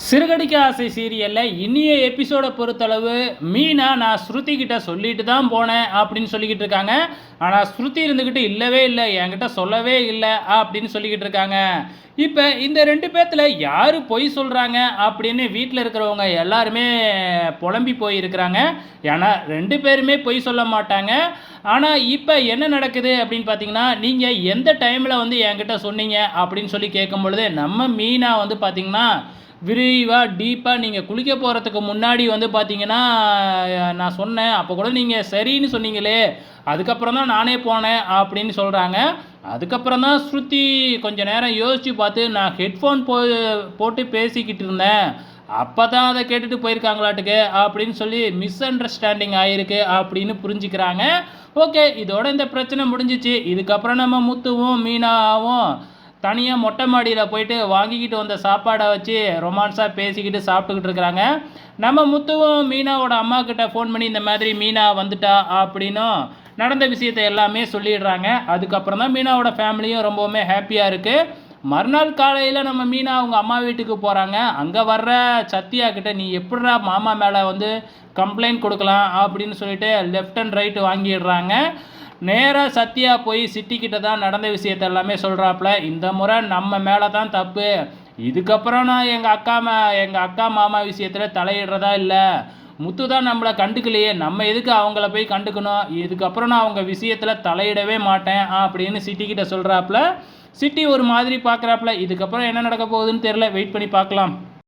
சிறுகடிக்க ஆசை சீரியலில் இனிய எபிசோடை பொறுத்தளவு மீனா நான் ஸ்ருதி கிட்ட சொல்லிட்டு தான் போனேன் அப்படின்னு சொல்லிக்கிட்டு இருக்காங்க. ஆனால் ஸ்ருதி இருந்துக்கிட்டு இல்லவே இல்லை, என்கிட்ட சொல்லவே இல்லை அப்படின்னு சொல்லிக்கிட்டு இருக்காங்க. இப்போ இந்த ரெண்டு பேர்த்தில் யார் பொய் சொல்கிறாங்க அப்படின்னு வீட்டில் இருக்கிறவங்க எல்லாருமே புலம்பி போயிருக்கிறாங்க. ஏன்னா ரெண்டு பேருமே பொய் சொல்ல மாட்டாங்க. ஆனால் இப்போ என்ன நடக்குது அப்படின்னு பார்த்தீங்கன்னா, நீங்கள் எந்த டைமில் வந்து என்கிட்ட சொன்னீங்க அப்படின்னு சொல்லி கேட்கும் பொழுது நம்ம மீனா வந்து பார்த்தீங்கன்னா விரிவாக டீப்பாக நீங்கள் குளிக்க போகிறதுக்கு முன்னாடி வந்து பார்த்தீங்கன்னா நான் சொன்னேன், அப்போ கூட நீங்கள் சரின்னு சொன்னீங்களே, அதுக்கப்புறம் தான் நானே போனேன் அப்படின்னு சொல்கிறாங்க. அதுக்கப்புறம் தான் ஸ்ருதி கொஞ்ச நேரம் யோசித்து பார்த்து நான் ஹெட்ஃபோன் போட்டு பேசிக்கிட்டு இருந்தேன், அப்போ தான் அதை கேட்டுட்டு போயிருக்காங்களாட்டுக்கு அப்படின்னு சொல்லி மிஸ் அண்டர்ஸ்டாண்டிங் ஆகிருக்கு அப்படின்னு புரிஞ்சுக்கிறாங்க. ஓகே, இதோட இந்த பிரச்சனை முடிஞ்சிச்சு. இதுக்கப்புறம் நம்ம முத்துவும் மீனாவும் தனியாக மொட்டை மாடியில் போயிட்டு வாங்கிக்கிட்டு வந்த சாப்பாடை வச்சு ரொமான்ஸாக பேசிக்கிட்டு சாப்பிட்டுக்கிட்டு இருக்கிறாங்க. நம்ம முத்துவும் மீனாவோட அம்மா கிட்ட ஃபோன் பண்ணி இந்த மாதிரி மீனா வந்துட்டா அப்படின்னும் நடந்த விஷயத்தை எல்லாமே சொல்லிடுறாங்க. அதுக்கப்புறம் தான் மீனாவோட ஃபேமிலியும் ரொம்பவுமே ஹாப்பியாக இருக்குது. மறுநாள் காலையில் நம்ம மீனா அவங்க அம்மா வீட்டுக்கு போகிறாங்க. அங்கே வர்ற சத்யா கிட்ட நீ எப்படிடா மாமா மேலே வந்து கம்ப்ளைண்ட் கொடுக்கலாம் அப்படின்னு சொல்லிட்டு லெஃப்ட் அண்ட் ரைட்டு வாங்கிடுறாங்க. நேராக சத்யா போய் சிட்டிக்கிட்ட தான் நடந்த விஷயத்த எல்லாமே சொல்கிறாப்புல. இந்த முறை நம்ம மேலே தான் தப்பு, இதுக்கப்புறம் நான் எங்கள் அக்கா மாமா விஷயத்தில் தலையிடுறதா இல்லை, முத்து தான் நம்மளை கண்டுக்கலையே, நம்ம எதுக்கு அவங்கள போய் கண்டுக்கணும், இதுக்கப்புறம் நான் அவங்க விஷயத்தில் தலையிடவே மாட்டேன் அப்படின்னு சிட்டிக்கிட்ட சொல்கிறாப்புல. சிட்டி ஒரு மாதிரி பார்க்குறாப்புல. இதுக்கப்புறம் என்ன நடக்க போகுதுன்னு தெரில, வெயிட் பண்ணி பார்க்கலாம்.